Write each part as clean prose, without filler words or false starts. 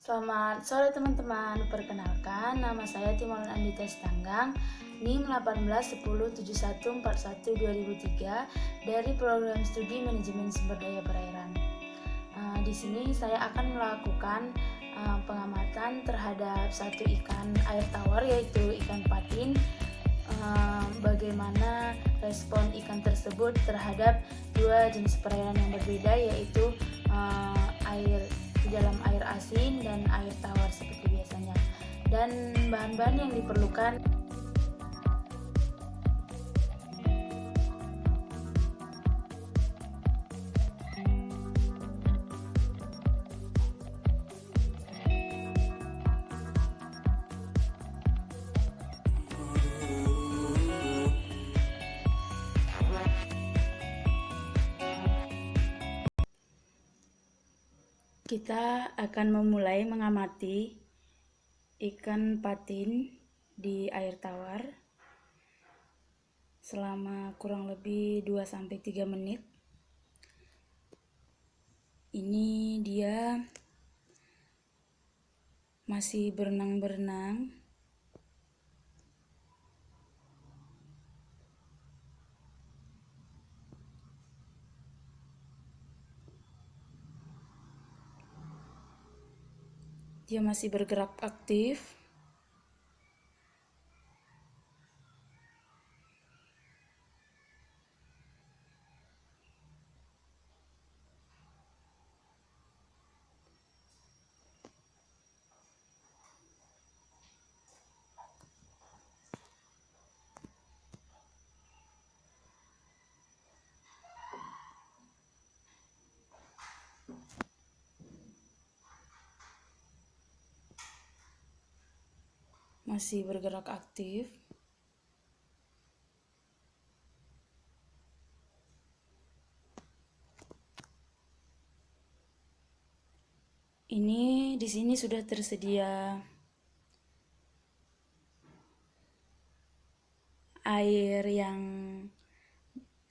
Selamat sore teman-teman, perkenalkan nama saya Timon Andita Sitanggang, NIM 181071412003 dari Program Studi Manajemen Sumber Daya Perairan. Di sini saya akan melakukan pengamatan terhadap satu ikan air tawar, yaitu ikan patin. Bagaimana respon ikan tersebut terhadap dua jenis perairan yang berbeda, yaitu air di dalam air asin dan air tawar seperti biasanya. Dan bahan-bahan yang diperlukan: kita akan memulai mengamati ikan patin di air tawar selama kurang lebih 2-3 menit. Ini dia masih berenang-berenang. Dia masih bergerak aktif. Masih bergerak aktif. Ini di sini sudah tersedia air yang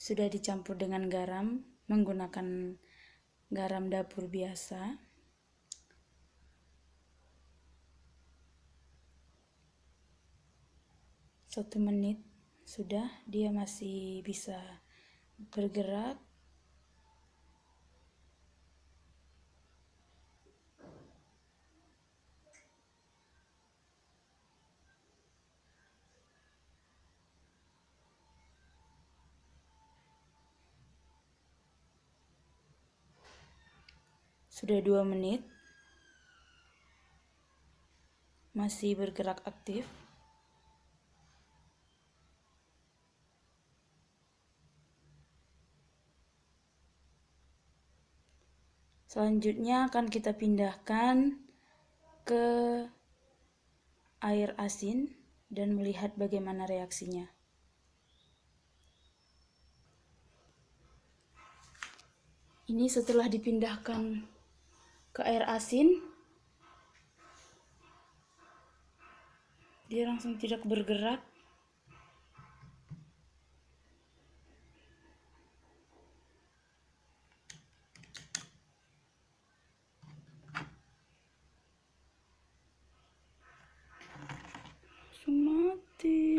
sudah dicampur dengan garam menggunakan garam dapur biasa. Satu menit sudah, dia masih bisa bergerak. Sudah 2 menit, masih bergerak aktif. Selanjutnya akan kita pindahkan ke air asin dan melihat bagaimana reaksinya. Ini setelah dipindahkan ke air asin, dia langsung tidak bergerak. Langsung mati.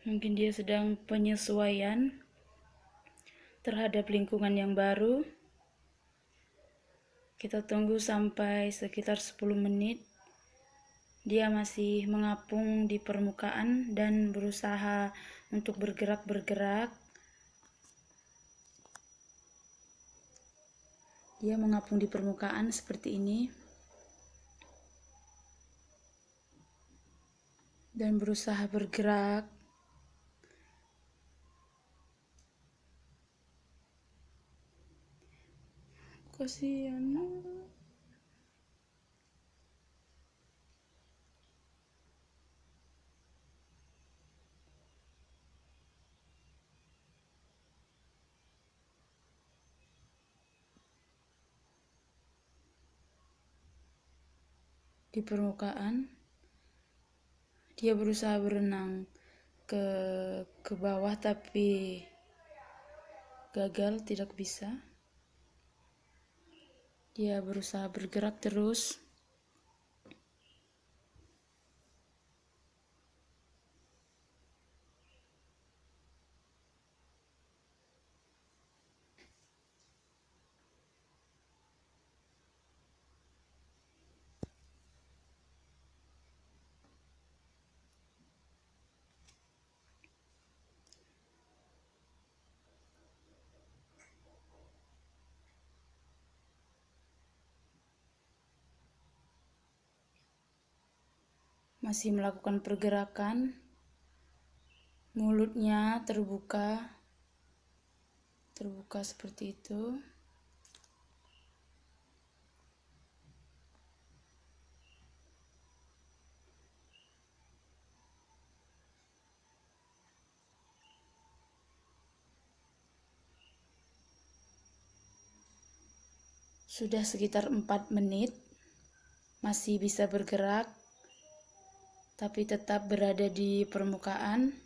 Mungkin dia sedang penyesuaian terhadap lingkungan yang baru. Kita tunggu sampai sekitar 10 menit. Dia masih mengapung di permukaan dan berusaha untuk bergerak-bergerak. Dia mengapung di permukaan seperti ini. Dan berusaha bergerak. Kasihan. Di permukaan, dia berusaha berenang ke bawah tapi gagal, tidak bisa. Dia berusaha bergerak terus. Masih melakukan pergerakan. Mulutnya terbuka seperti itu. Sudah sekitar 4 menit, masih bisa bergerak, tapi tetap berada di permukaan.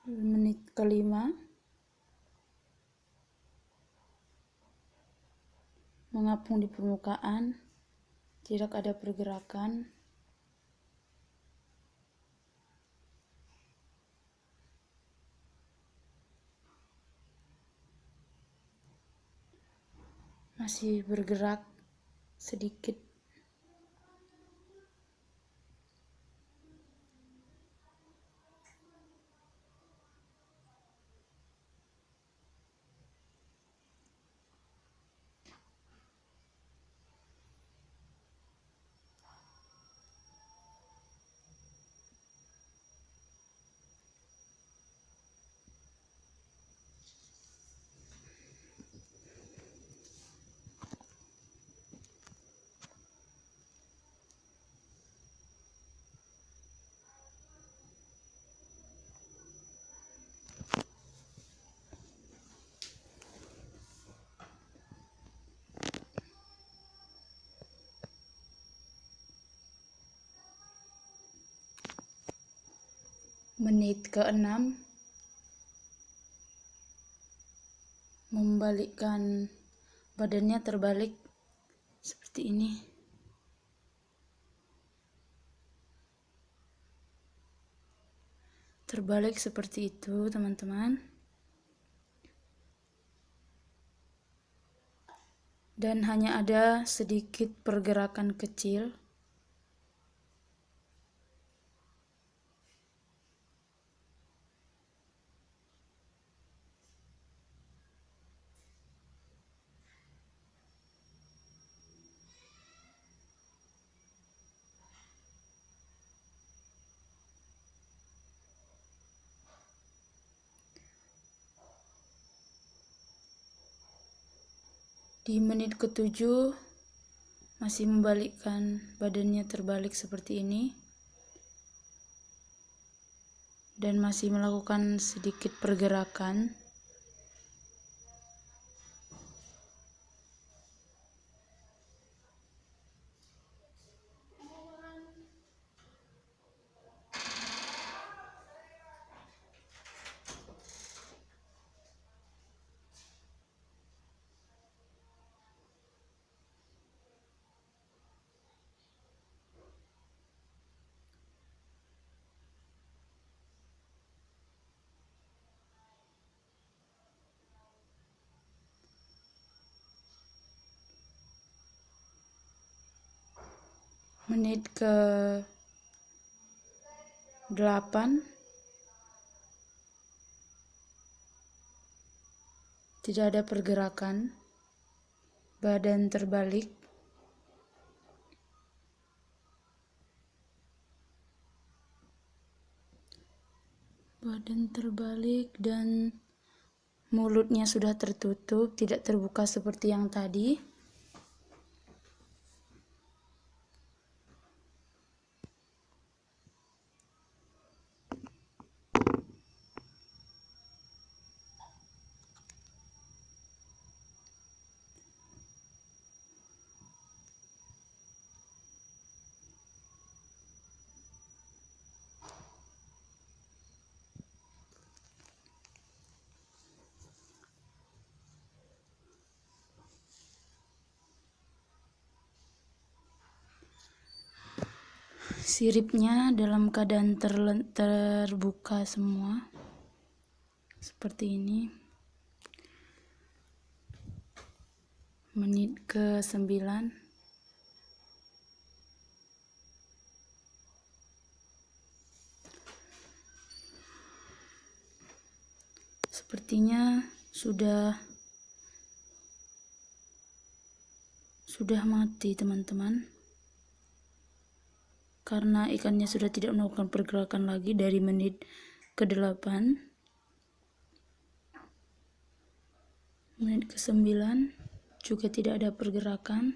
Menit kelima, mengapung di permukaan, tidak ada pergerakan. Masih bergerak sedikit. Menit ke-6, membalikkan badannya, terbalik seperti ini. Terbalik seperti itu, teman-teman. Dan hanya ada sedikit pergerakan kecil. Di menit ke-7 masih membalikkan badannya terbalik seperti ini dan masih melakukan sedikit pergerakan. Menit ke-8 tidak ada pergerakan, badan terbalik. Badan terbalik dan mulutnya sudah tertutup, tidak terbuka seperti yang tadi. Siripnya dalam keadaan terbuka semua seperti ini. Menit ke-9 sepertinya sudah mati, teman-teman, karena ikannya sudah tidak melakukan pergerakan lagi dari menit ke-8. Menit ke-9 juga tidak ada pergerakan.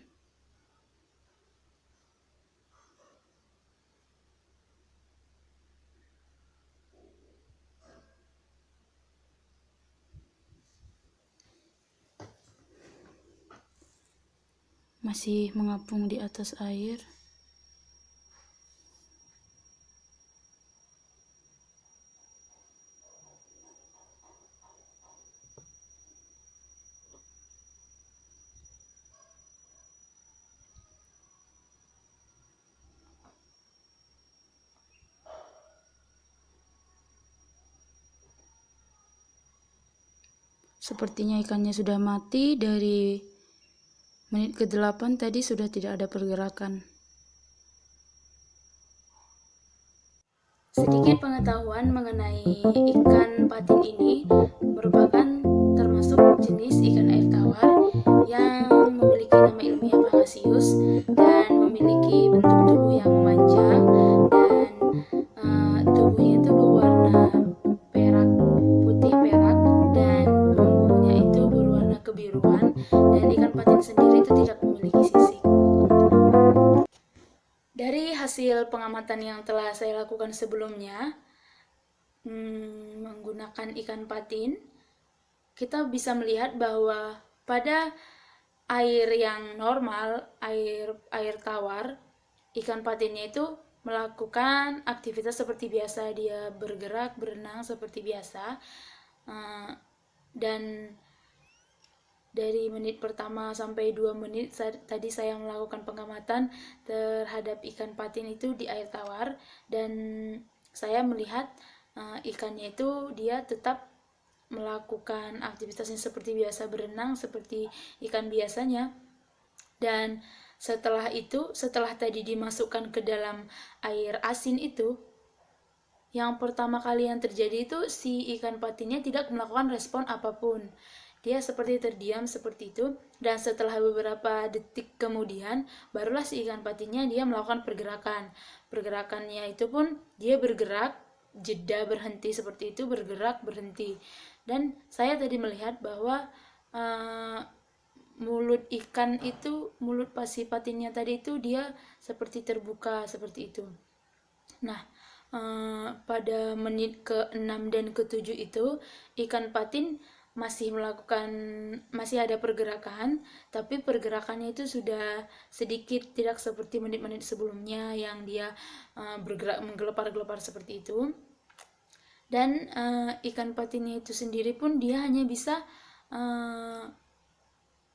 Masih mengapung di atas air. Sepertinya ikannya sudah mati. Dari menit ke-8 tadi sudah tidak ada pergerakan. Sedikit pengetahuan mengenai ikan patin ini, merupakan termasuk jenis ikan air tawar yang memiliki nama ilmiah Pangasius dan memiliki bentuk tubuh yang memanjang, dan tubuhnya itu berwarna perak, putih perak, dan bumbunya itu berwarna kebiruan, dan ikan patin sendiri itu tidak memiliki sisik. Dari hasil pengamatan yang telah saya lakukan sebelumnya, menggunakan ikan patin, kita bisa melihat bahwa pada air yang normal, air tawar, ikan patinnya itu melakukan aktivitas seperti biasa, dia bergerak, berenang seperti biasa, dan dari menit pertama sampai 2 menit tadi saya melakukan pengamatan terhadap ikan patin itu di air tawar, dan saya melihat ikannya itu dia tetap melakukan aktivitasnya seperti biasa, berenang seperti ikan biasanya. Dan setelah tadi dimasukkan ke dalam air asin itu, yang pertama kali yang terjadi itu si ikan patinnya tidak melakukan respon apapun. Dia seperti terdiam seperti itu, dan setelah beberapa detik kemudian barulah si ikan patinnya dia melakukan pergerakan. Pergerakannya itu pun dia bergerak, jeda, berhenti seperti itu, bergerak, berhenti. Dan saya tadi melihat bahwa mulut ikan itu, mulut pasipatinnya tadi itu dia seperti terbuka seperti itu. Nah, pada menit ke-6 dan ke-7 itu ikan patin masih ada pergerakan, tapi pergerakannya itu sudah sedikit, tidak seperti menit-menit sebelumnya yang dia bergerak menggelepar-gelepar seperti itu. Dan ikan patinnya itu sendiri pun dia hanya bisa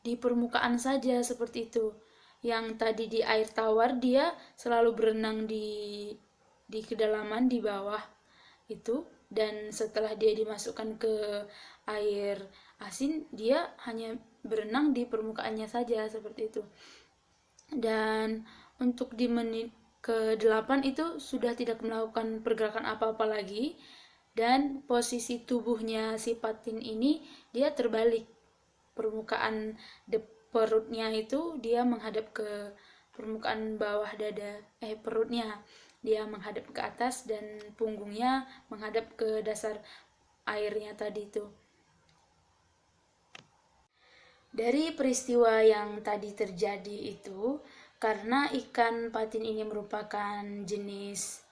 di permukaan saja seperti itu. Yang tadi di air tawar dia selalu berenang di kedalaman di bawah itu, dan setelah dia dimasukkan ke air asin dia hanya berenang di permukaannya saja seperti itu. Dan untuk di menit ke-8 itu sudah tidak melakukan pergerakan apa-apa lagi, dan posisi tubuhnya si patin ini dia terbalik. Permukaan perutnya itu dia menghadap ke permukaan bawah dada, perutnya dia menghadap ke atas dan punggungnya menghadap ke dasar airnya tadi itu. Dari peristiwa yang tadi terjadi itu, karena ikan patin ini merupakan jenis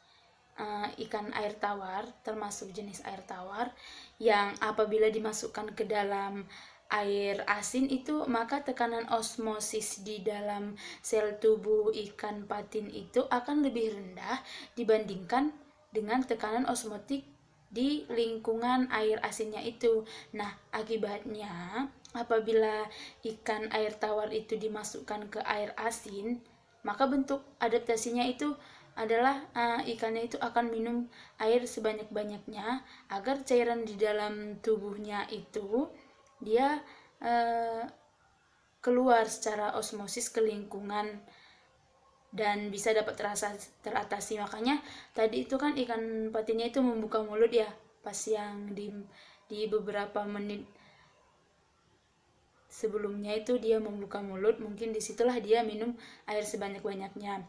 ikan air tawar, termasuk jenis air tawar yang apabila dimasukkan ke dalam air asin itu, maka tekanan osmosis di dalam sel tubuh ikan patin itu akan lebih rendah dibandingkan dengan tekanan osmotik di lingkungan air asinnya itu. Nah, akibatnya apabila ikan air tawar itu dimasukkan ke air asin, maka bentuk adaptasinya itu adalah ikannya itu akan minum air sebanyak-banyaknya agar cairan di dalam tubuhnya itu dia keluar secara osmosis ke lingkungan dan bisa dapat teratasi. Makanya tadi itu kan ikan patinnya itu membuka mulut ya, pas yang di beberapa menit sebelumnya itu dia membuka mulut, mungkin disitulah dia minum air sebanyak-banyaknya.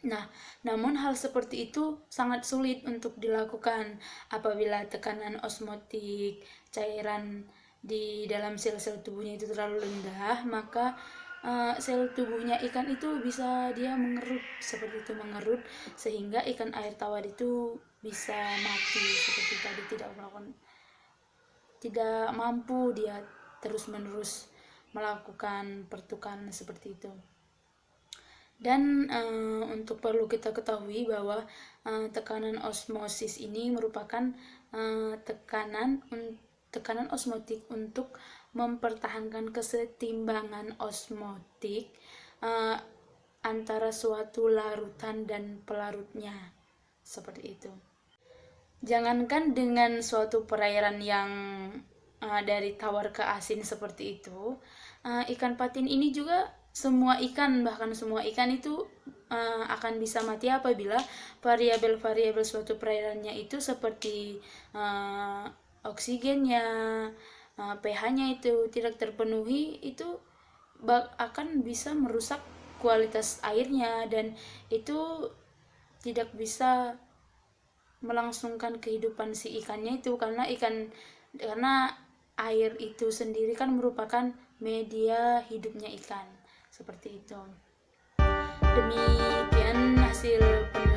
Nah, namun hal seperti itu sangat sulit untuk dilakukan apabila tekanan osmotik cairan di dalam sel-sel tubuhnya itu terlalu rendah, maka sel tubuhnya ikan itu bisa dia mengerut seperti itu, mengerut sehingga ikan air tawar itu bisa mati seperti tadi, tidak mampu dia terus-menerus melakukan pertukaran seperti itu. Dan untuk perlu kita ketahui bahwa tekanan osmosis ini merupakan tekanan osmotik untuk mempertahankan kesetimbangan osmotik antara suatu larutan dan pelarutnya, seperti itu. Jangankan dengan suatu perairan yang dari tawar ke asin seperti itu, ikan patin ini juga bahkan semua ikan itu akan bisa mati apabila variabel-variabel suatu perairannya itu seperti oksigennya, pH-nya itu tidak terpenuhi, itu akan bisa merusak kualitas airnya dan itu tidak bisa melangsungkan kehidupan si ikannya itu, karena air itu sendiri kan merupakan media hidupnya ikan, seperti itu. Demikian hasil penelitian